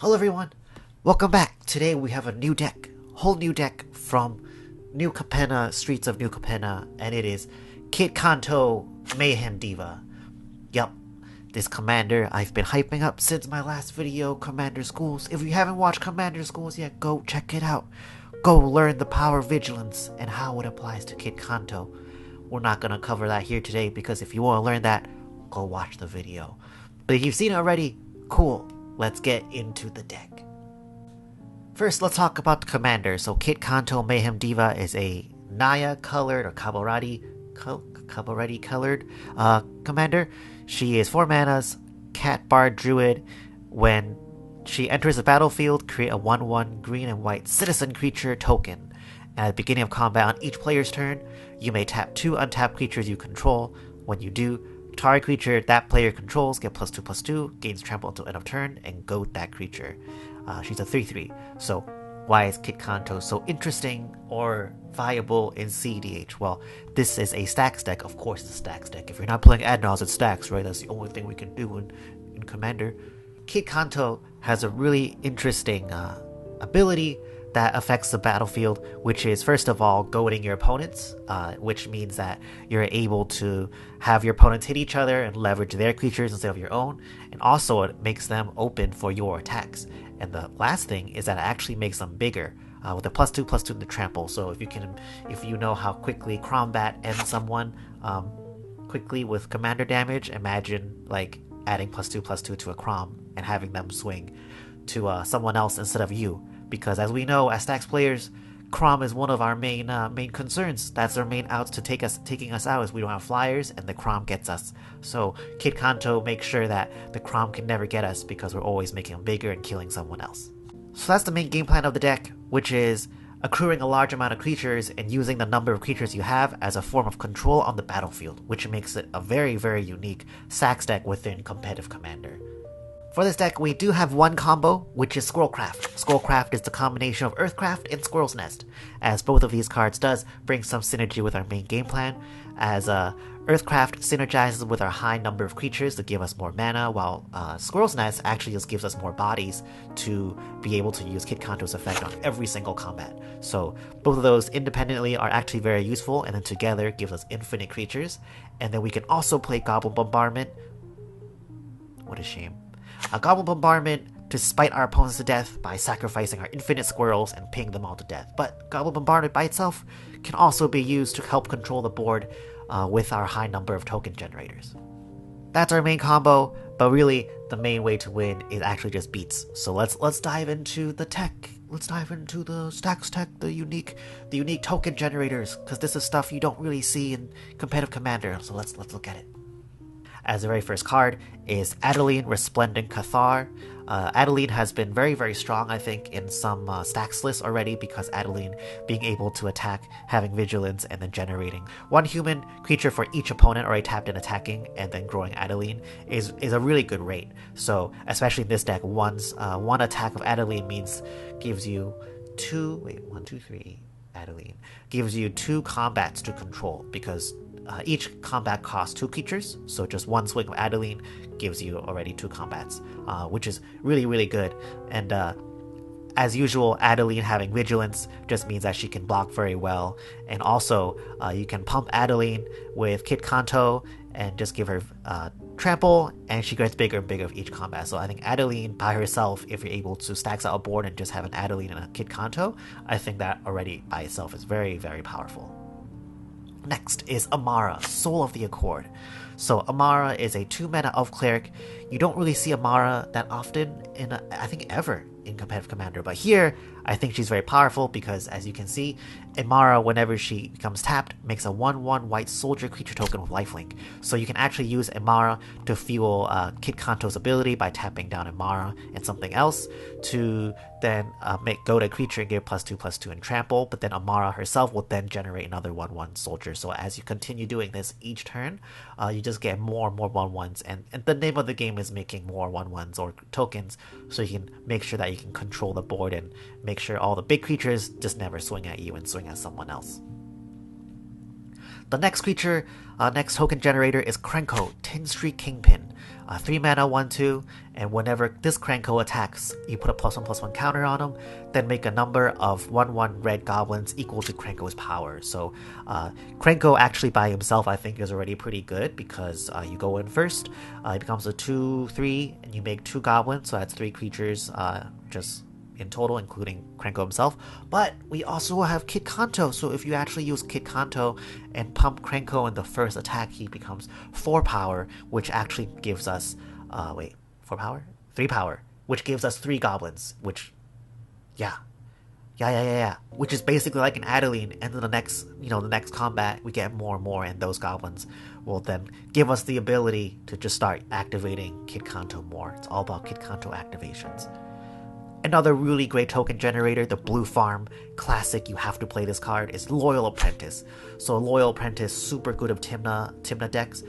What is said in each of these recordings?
Hello everyone, welcome back. Today we have a new deck, whole new deck from New Capenna, Streets of New Capenna, and it is Kitt Kanto, Mayhem Diva. Yup, this commander I've been hyping up since my last video, Commander Schools. If you haven't watched Commander Schools yet, go check it out. Go learn the power of vigilance and how it applies to Kitt Kanto. We're not going to cover that here today because if you want to learn that, go watch the video. But if you've seen it already, cool. Let's get into the deck. First, let's talk about the commander. So Kitt Kanto Mayhem Diva is a Naya colored or Cavalry colored commander. She is 4 manas, Cat Bard Druid. When she enters the battlefield, create a 1/1 green and white citizen creature token. And at the beginning of combat on each player's turn, you may tap 2 untapped creatures you control. When you do, target creature that player controls get +2/+2, gains trample until end of turn, and goad that creature. She's a 3/3. So why is Kitt Kanto so interesting or viable in cEDH? Well, this is a Stax deck. Of course it's a Stax deck. If you're not playing Adnals, it's Stax, right? That's the only thing we can do in Commander. Kitt Kanto has a really interesting ability that affects the battlefield, which is first of all goading your opponents, which means that you're able to have your opponents hit each other and leverage their creatures instead of your own, and also it makes them open for your attacks. And the last thing is that it actually makes them bigger with a +2/+2 in the trample. So if you know how quickly combat ends someone quickly with commander damage, imagine like adding +2/+2 to a Crom and having them swing to someone else instead of you. Because as we know, as Stax players, Crom is one of our main concerns. That's our main outs to taking us out, is we don't have flyers and the Crom gets us. So Kitt Kanto makes sure that the Crom can never get us because we're always making them bigger and killing someone else. So that's the main game plan of the deck, which is accruing a large amount of creatures and using the number of creatures you have as a form of control on the battlefield, which makes it a very, very unique Stax deck within competitive Commander. For this deck, we do have one combo, which is Squirrelcraft. Squirrelcraft is the combination of Earthcraft and Squirrel's Nest, as both of these cards does bring some synergy with our main game plan, as Earthcraft synergizes with our high number of creatures to give us more mana, while Squirrel's Nest actually just gives us more bodies to be able to use Kitt Kanto's effect on every single combat. So both of those independently are actually very useful, and then together gives us infinite creatures. And then we can also play Goblin Bombardment. What a shame. A Goblin Bombardment to spite our opponents to death by sacrificing our infinite squirrels and ping them all to death. But Goblin Bombardment by itself can also be used to help control the board with our high number of token generators. That's our main combo, but really the main way to win is actually just beats. So let's dive into the tech. Let's dive into the Stax tech, the unique token generators, because this is stuff you don't really see in competitive Commander. So let's look at it. As the very first card is Adeline, Resplendent Cathar. Adeline has been very, very strong, I think, in some Stax lists already, because Adeline being able to attack, having vigilance, and then generating one human creature for each opponent already tapped and attacking, and then growing Adeline is a really good rate. So, especially in this deck, one attack of Adeline gives you Adeline gives you 2 combats to control, because each combat costs 2 creatures, so just one swing of Adeline gives you already 2 combats, which is really, really good. And as usual, Adeline having vigilance just means that she can block very well, and also you can pump Adeline with Kitt Kanto and just give her trample, and she gets bigger and bigger with each combat. So I think Adeline by herself, if you're able to stack out a board and just have an Adeline and a Kitt Kanto, I think that already by itself is very, very powerful. Next is Emmara, Soul of the Accord. So Emmara is a 2-mana Elf Cleric. You don't really see Emmara that often I think ever in competitive Commander, but here I think she's very powerful because, as you can see, Emmara, whenever she becomes tapped, makes a 1/1 white soldier creature token with lifelink. So you can actually use Emmara to fuel Kitt Kanto's ability by tapping down Emmara and something else to then go to a creature and give +2/+2 and trample, but then Emmara herself will then generate another 1/1 soldier. So as you continue doing this each turn, you just get more and more 1/1s, and the name of the game is making more 1/1s or tokens, so you can make sure that you can control the board and make sure all the big creatures just never swing at you and swing at someone else. The next creature, next token generator is Krenko, 10 Street Kingpin. 3 mana 1/2, and whenever this Krenko attacks, you put a +1/+1 counter on him, then make a number of 1/1 red goblins equal to Krenko's power. So Krenko actually by himself I think is already pretty good, because you go in first, it becomes a 2/3, and you make 2 goblins, so that's 3 creatures just in total, including Krenko himself. But we also have Kitt Kanto, so if you actually use Kitt Kanto and pump Krenko in the first attack, he becomes 4 power, which actually gives us 4 power? 3 power, which gives us 3 goblins, which yeah, which is basically like an Adeline, and then the next combat we get more and more, and those goblins will then give us the ability to just start activating Kitt Kanto more. It's all about Kitt Kanto activations. Another really great token generator, the blue farm classic, you have to play this card, is Loyal Apprentice. So Loyal Apprentice, super good of Tymna decks,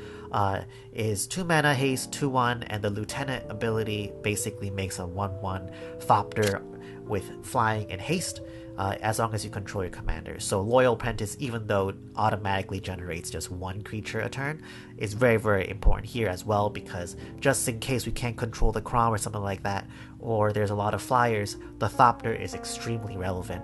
is 2 mana haste, 2/1, and the Lieutenant ability basically makes a 1/1 Thopter with flying and haste, as long as you control your commander. So Loyal Apprentice, even though it automatically generates just 1 creature a turn, is very, very important here as well, because just in case we can't control the Crom or something like that, or there's a lot of flyers, the Thopter is extremely relevant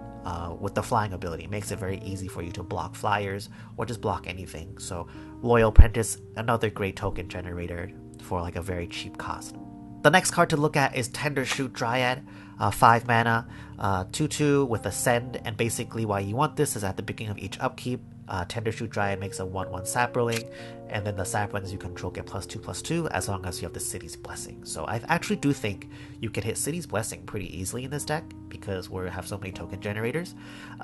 with the flying ability. It makes it very easy for you to block flyers or just block anything. So Loyal Apprentice, another great token generator for like a very cheap cost. The next card to look at is Tendershoot Dryad, 5 mana, 2/2 with Ascend, and basically why you want this is at the beginning of each upkeep, Tendershoot Dryad makes a 1/1 sapling, and then the saplings you control get +2/+2 as long as you have the City's Blessing. So I actually do think you can hit City's Blessing pretty easily in this deck, because we have so many token generators.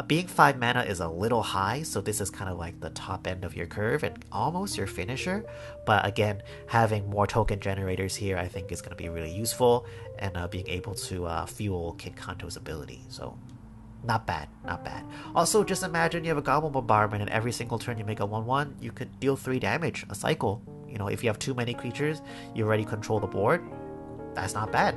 Being 5 mana is a little high, so this is kind of like the top end of your curve and almost your finisher. But again, having more token generators here I think is going to be really useful, and being able to fuel Kitt Kanto's ability. So not bad. Also, just imagine you have a Goblin Bombardment, and every single turn you make a 1/1, you could deal 3 damage a cycle. If you have too many creatures, you already control the board. That's not bad.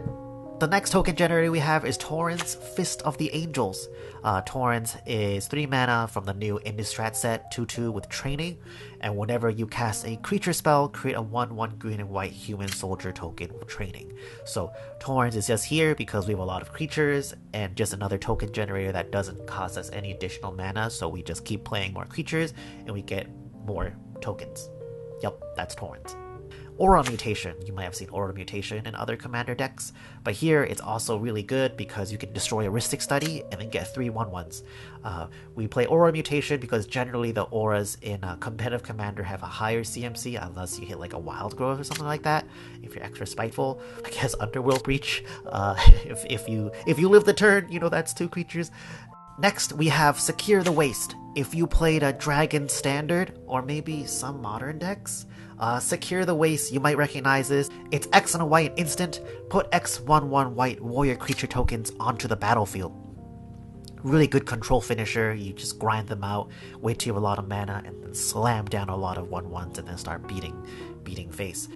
The next token generator we have is Torens, Fist of the Angels. Torens is 3 mana from the new Innistrad set, 2/2 with Training, and whenever you cast a creature spell, create a 1/1 green and white human soldier token with Training. So Torens is just here because we have a lot of creatures, and just another token generator that doesn't cost us any additional mana, so we just keep playing more creatures and we get more tokens. Yep, that's Torens. Aura Mutation. You might have seen Aura Mutation in other commander decks, but here it's also really good because you can destroy a Rhystic Study and then get 3 1/1s. We play Aura Mutation because generally the auras in competitive commander have a higher CMC unless you hit like a Wild Growth or something like that. If you're extra spiteful, I guess Underworld Breach. If you live the turn, that's 2 creatures. Next, we have Secure the Waste. If you played a Dragon Standard, or maybe some modern decks, Secure the Waste, you might recognize this. It's X and a white instant. Put X 1/1 white warrior creature tokens onto the battlefield. Really good control finisher. You just grind them out, wait till you have a lot of mana, and then slam down a lot of 1/1s and then start beating face.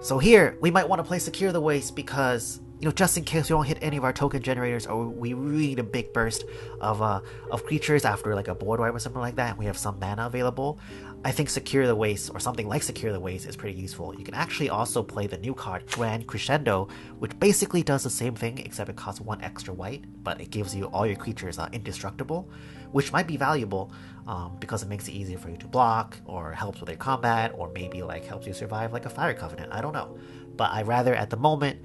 So here, we might want to play Secure the Waste because, just in case we don't hit any of our token generators, or we really need a big burst of creatures after like a board wipe or something like that, and we have some mana available, I think Secure the Waste, or something like Secure the Waste, is pretty useful. You can actually also play the new card, Grand Crescendo, which basically does the same thing, except it costs 1 extra white, but it gives you all your creatures indestructible, which might be valuable because it makes it easier for you to block, or helps with your combat, or maybe helps you survive like a Fire Covenant. I don't know. But I rather at the moment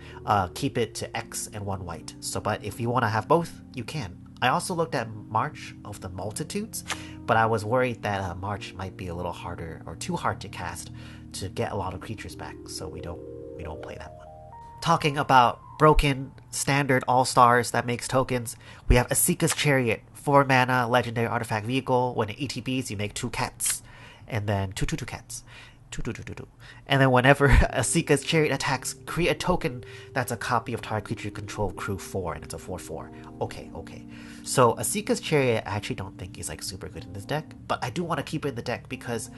keep it to X and 1 white. But if you want to have both, you can. I also looked at March of the Multitudes, but I was worried that March might be a little harder, or too hard to cast to get a lot of creatures back, so we don't play that one. Talking about broken standard all-stars that makes tokens, we have Esika's Chariot, 4 mana legendary artifact vehicle. When it ETBs, you make 2 cats, and then 2/2 cats. 2. And then whenever Esika's Chariot attacks, create a token that's a copy of target creature you control crew 4, and it's a 4/4. Okay. So Esika's Chariot I actually don't think is super good in this deck, but I do want to keep it in the deck because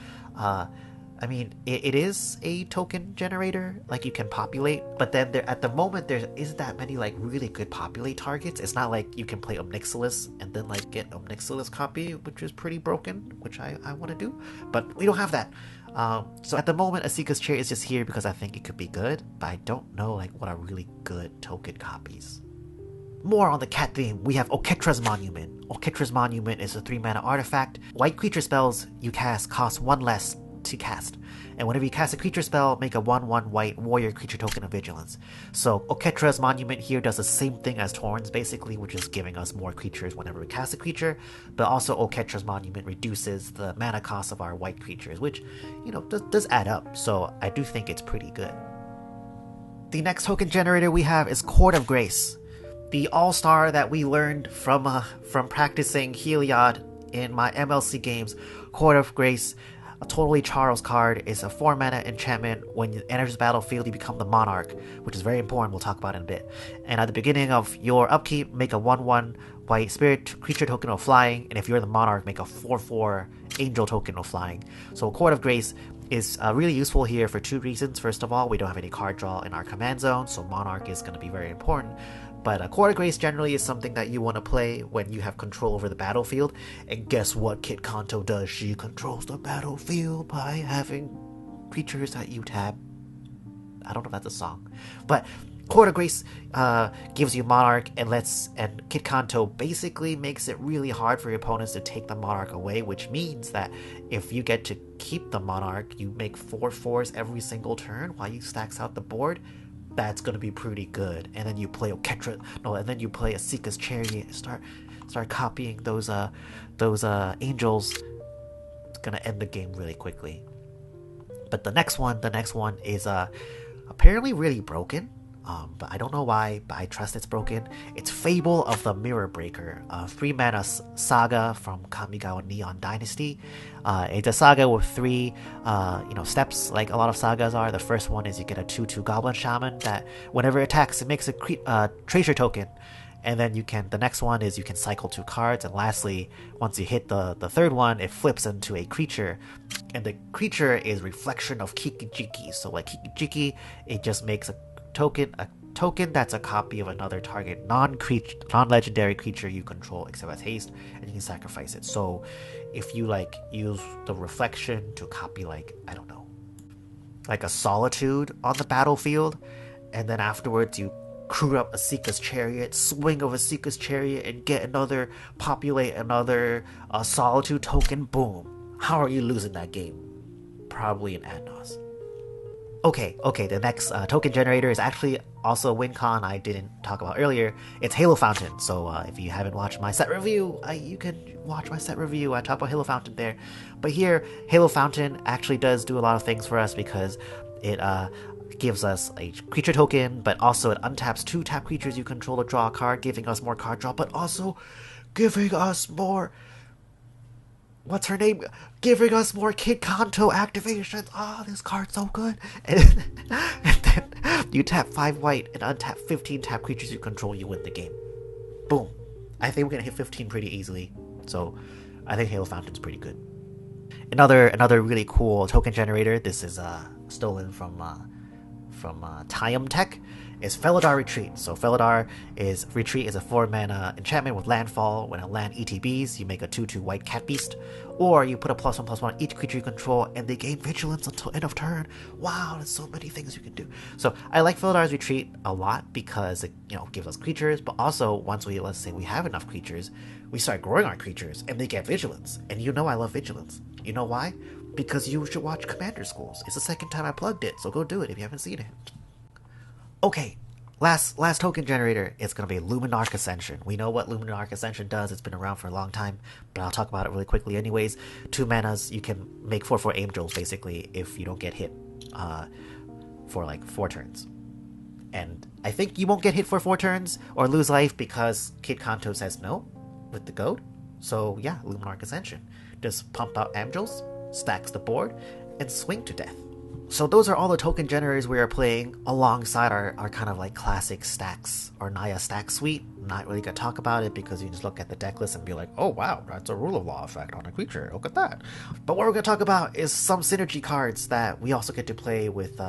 it is a token generator, you can populate, but then at the moment there isn't that many really good populate targets. It's not like you can play Omnixilis and then get Omnixilis copy, which is pretty broken, which I want to do, but we don't have that. So at the moment, Esika's Chariot is just here because I think it could be good, but I don't know like what are really good token copies. More on the cat theme, we have Oketra's Monument. Oketra's Monument is a 3-mana artifact. White creature spells you cast cost 1 less to cast. And whenever you cast a creature spell, make a 1/1 white warrior creature token of vigilance. So Oketra's Monument here does the same thing as Torens basically, which is giving us more creatures whenever we cast a creature, but also Oketra's Monument reduces the mana cost of our white creatures, which, you know, does add up, so I do think it's pretty good. The next token generator we have is Chord of Grace. The all-star that we learned from practicing Heliod in my MLC games. Chord of Grace, a totally Charles card, is a 4-mana enchantment. When it enters the battlefield, you become the Monarch, which is very important, we'll talk about in a bit. And at the beginning of your upkeep, make a 1/1 white spirit creature token of flying, and if you're the Monarch, make a 4/4 angel token of flying. So Chord of Grace is really useful here for 2 reasons. First of all, we don't have any card draw in our command zone, so Monarch is going to be very important. But Chord of Grace generally is something that you want to play when you have control over the battlefield. And guess what Kitt Kanto does? She controls the battlefield by having creatures that you tab. I don't know if that's a song. But Chord of Grace gives you Monarch and Kitt Kanto basically makes it really hard for your opponents to take the Monarch away, which means that if you get to keep the Monarch, you make 4/4s every single turn while you stacks out the board. That's gonna be pretty good. And then you play Oketra, and then you play Esika's Chariot. Start copying those angels. It's gonna end the game really quickly. But the next one is apparently really broken. But I don't know why, but I trust it's broken. It's Fable of the Mirror Breaker, a 3-mana saga from Kamigawa Neon Dynasty. It's a saga with 3 steps, like a lot of sagas are. The first one is you get a 2/2 Goblin Shaman that whenever it attacks, it makes a treasure token. And then the next one is you can cycle 2 cards. And lastly, once you hit the third one, it flips into a creature. And the creature is Reflection of Kikijiki. So like Kikijiki, it just makes a token that's a copy of another target non-legendary creature you control except as haste, and you can sacrifice it. So if you like use the Reflection to copy like a Solitude on the battlefield, and then afterwards you crew up Esika's Chariot, swing of Esika's Chariot, and populate another Solitude token, boom. How are you losing that game? Probably an ad nauseam. Okay, the next token generator is actually also a win con I didn't talk about earlier. It's Halo Fountain. So if you haven't watched my set review, you can watch my set review. I talk about Halo Fountain there. But here, Halo Fountain actually does do a lot of things for us because it gives us a creature token, but also it untaps 2 tap creatures you control to draw a card, giving us more card draw, but also giving us more... What's her name? Giving us more Kitt Kanto activations. Oh, this card's so good. And then you tap 5 white and untap 15 tap creatures you control, you win the game. Boom. I think we're gonna hit 15 pretty easily. So I think Halo Fountain's pretty good. Another really cool token generator. This is stolen from Tiam Tech. Is Felidar Retreat. So Felidar Retreat is a 4-mana enchantment with landfall. When a land ETBs, you make a 2/2 white cat beast, or you put a +1/+1 on each creature you control, and they gain vigilance until end of turn. Wow, there's so many things you can do. So I like Felidar's Retreat a lot because it gives us creatures, but also once let's say we have enough creatures, we start growing our creatures, and they get vigilance. And I love vigilance. You know why? Because you should watch Commander Schools. It's the second time I plugged it, so go do it if you haven't seen it. Okay, last token generator is going to be Luminarch Ascension. We know what Luminarch Ascension does. It's been around for a long time, but I'll talk about it really quickly anyways. 2 manas, you can make 4/4 angels, basically, if you don't get hit for like 4 turns. And I think you won't get hit for 4 turns or lose life because Kitt Kanto says no with the goat. So yeah, Luminarch Ascension. Just pump out angels, stacks the board, and swing to death. So those are all the token generators we are playing alongside our kind of like classic stacks or Naya stack suite. I'm not really going to talk about it because you just look at the deck list and be like, oh wow, that's a rule of law effect on a creature. Look at that. But what we're going to talk about is some synergy cards that we also get to play with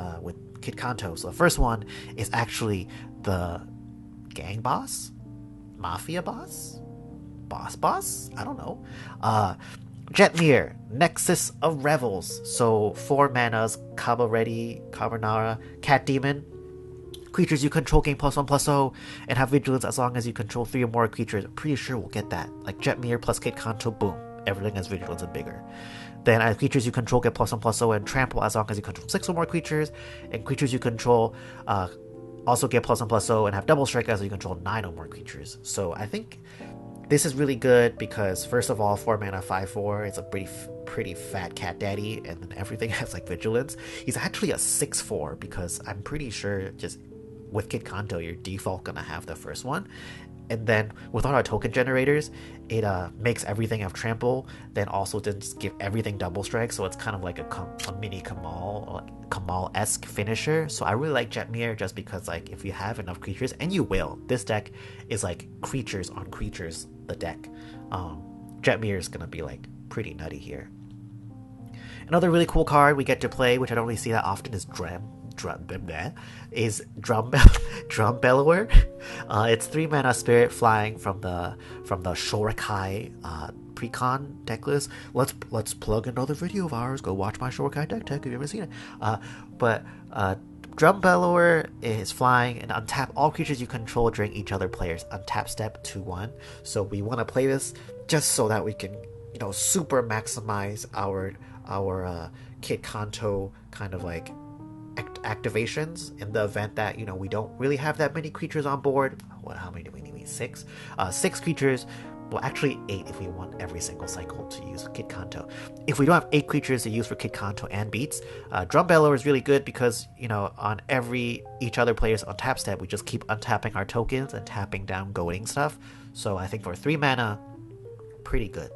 Kitt Kanto. So the first one is actually the gang boss? Mafia boss? Boss? I don't know. Jetmir, Nexus of Revels. So 4 manas, Kaba Ready, Carbonara, Cat Demon. Creatures you control gain +1/+0 and have vigilance as long as you control 3 or more creatures. I'm pretty sure we'll get that. Like Jetmir plus Kitt Kanto, boom. Everything has vigilance and bigger. Then as creatures you control get +1/+0 and trample as long as you control 6 or more creatures. And creatures you control also get +1/+0 and have double strike as you control 9 or more creatures. So I think this is really good because first of all, 4 mana 5/4. It's a pretty fat cat daddy, and then everything has like vigilance. He's actually a 6/4 because I'm pretty sure just with Kitt Kanto, you're default gonna have the first one, and then with all our token generators, it makes everything have trample. Then also just give everything double strike, so it's kind of like a mini Kamal-esque finisher. So I really like Jetmir just because like if you have enough creatures, and you will, this deck is like creatures on creatures. The deck, Jetmir is gonna be like pretty nutty here. Another really cool card we get to play, which I don't really see that often, is Drumbellower. It's 3 mana spirit flying from the Shorakai Precon deck list. Let's plug another video of ours. Go watch my Shorakai deck tech if you haven't seen it. But Drumbellower is flying and untap all creatures you control during each other player's untap step 2/1. So we want to play this just so that we can, super maximize our Kitt Kanto kind of like activations in the event that we don't really have that many creatures on board. How many do we need? 6? 6 creatures. Well, actually 8 if we want every single cycle to use Kitt Kanto. If we don't have 8 creatures to use for Kitt Kanto and beats, Drumbellower is really good because on each other player's untap step, we just keep untapping our tokens and tapping down goading stuff. So I think for 3 mana, pretty good.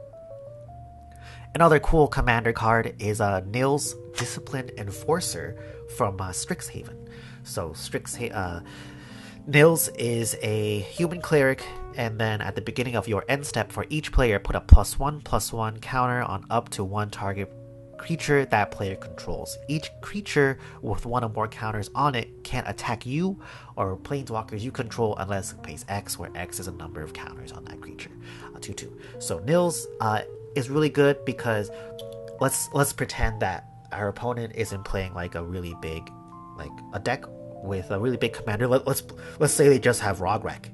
Another cool commander card is Nils, Disciplined Enforcer from Strixhaven. So Nils is a human cleric, and then at the beginning of your end step for each player, put a +1/+1 counter on up to 1 target creature that player controls. Each creature with 1 or more counters on it can't attack you or planeswalkers you control unless it pays X, where X is a number of counters on that creature. 2/2. So Nils is really good because let's pretend that our opponent isn't playing like a really big, like a deck with a really big commander. Let's say they just have Rograk,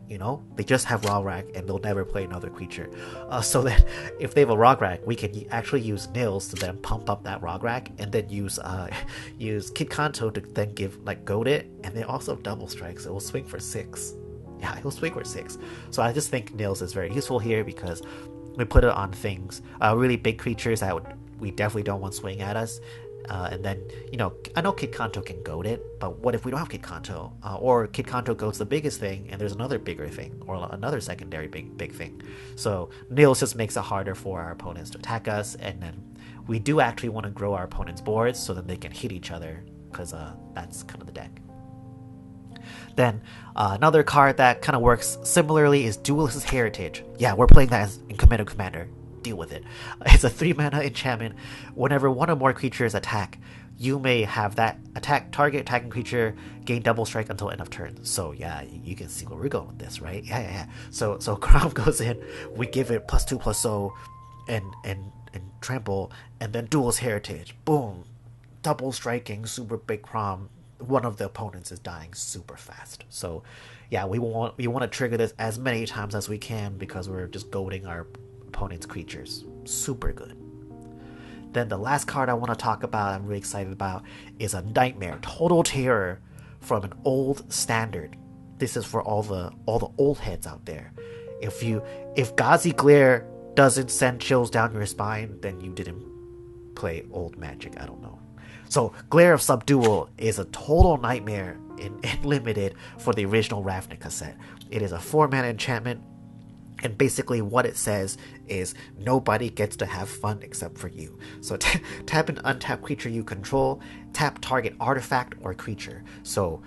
they just have Rograk and they'll never play another creature. So that if they have a Rograk, we can actually use Nils to then pump up that Rograk, and then use Kitt Kanto to then give goad it, and then also double strikes. It will swing for 6. Yeah, he'll swing for 6. So I just think Nils is very useful here because we put it on things, really big creatures that we definitely don't want swing at us. And then, I know Kitt Kanto can goad it, but what if we don't have Kitt Kanto? Or Kitt Kanto goads the biggest thing, and there's another bigger thing, or another secondary big thing. So Nils just makes it harder for our opponents to attack us, and then we do actually want to grow our opponent's boards so that they can hit each other, because that's kind of the deck. Then another card that kind of works similarly is Duelist's Heritage. Yeah, we're playing that in Commander. Deal with it. It's a 3 mana enchantment. Whenever 1 or more creatures attack, you may have that target attacking creature gain double strike until end of turn. So yeah, you can see where we're going with this, right? Yeah. So Crom goes in, we give it +2/+0 and trample, and then Duelist's Heritage. Boom. Double striking, super big Crom. One of the opponents is dying super fast. So yeah, we want to trigger this as many times as we can because we're just goading our opponent's creatures. Super good. Then the last card I want to talk about, I'm really excited about, is a Nightmare, Total Terror from an old standard. This is for all the old heads out there. If Ghazi Glare doesn't send chills down your spine, then you didn't play old Magic. I don't know. So Glare of Subdual is a total nightmare in limited for the original Ravnica set. It is a 4 mana enchantment, and basically what it says is nobody gets to have fun except for you. So tap an untapped creature you control, tap target artifact or creature. So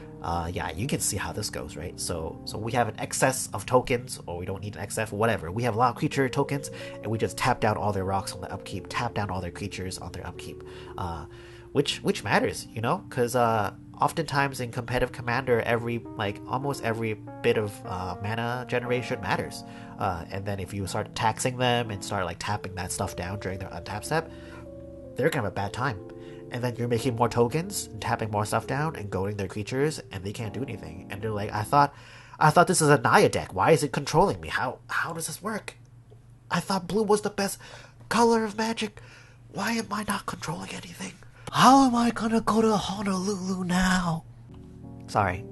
yeah, you can see how this goes, right? So we have an excess of tokens, or we don't need an excess, whatever. We have a lot of creature tokens, and we just tap down all their rocks on the upkeep, tap down all their creatures on their upkeep. Which matters, because oftentimes in competitive Commander, almost every bit of mana generation matters. And then if you start taxing them and start like tapping that stuff down during their untap step, they're gonna have a bad time. And then you're making more tokens and tapping more stuff down and goading their creatures, and they can't do anything. And they're like, I thought this is a Naya deck. Why is it controlling me? How does this work? I thought blue was the best color of Magic. Why am I not controlling anything? How am I gonna go to Honolulu now? Sorry.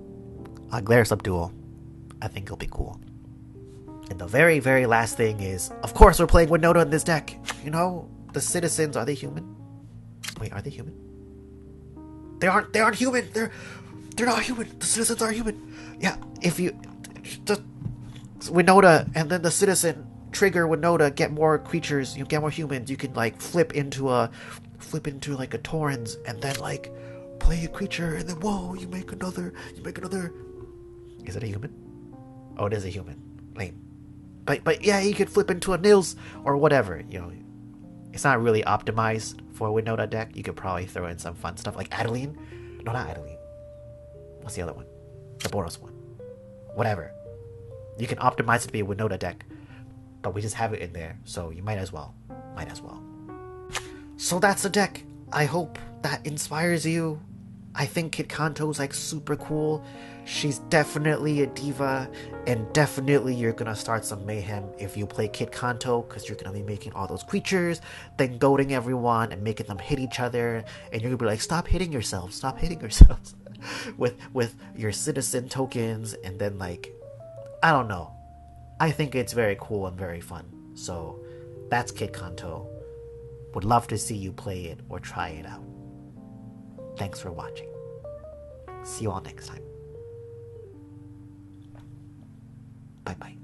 Glare Subdual. I think it'll be cool. And the very, very last thing is, of course we're playing Winota in this deck. You know, the citizens, are they human? Wait, are they human? They aren't human! They're not human! The citizens are human! Yeah, if you... Just Winota and then the citizen trigger Winota, get more creatures, you get more humans, you can like flip into like a Torens and then like play a creature and then whoa, you make another. Is it a human? Oh, it is a human. Lame. But yeah, you could flip into a Nils or whatever, you know. It's not really optimized for a Winota deck. You could probably throw in some fun stuff like Adeline. No, not Adeline. What's the other one? The Boros one. Whatever. You can optimize it to be a Winota deck, but we just have it in there, so you might as well. So that's the deck. I hope that inspires you. I think Kitt Kanto's like super cool. She's definitely a diva, and definitely you're gonna start some mayhem if you play Kitt Kanto, because you're gonna be making all those creatures, then goading everyone and making them hit each other, and you're gonna be like, stop hitting yourselves with your citizen tokens, and then like, I don't know. I think it's very cool and very fun. So that's Kitt Kanto. Would love to see you play it or try it out. Thanks for watching. See you all next time. Bye bye.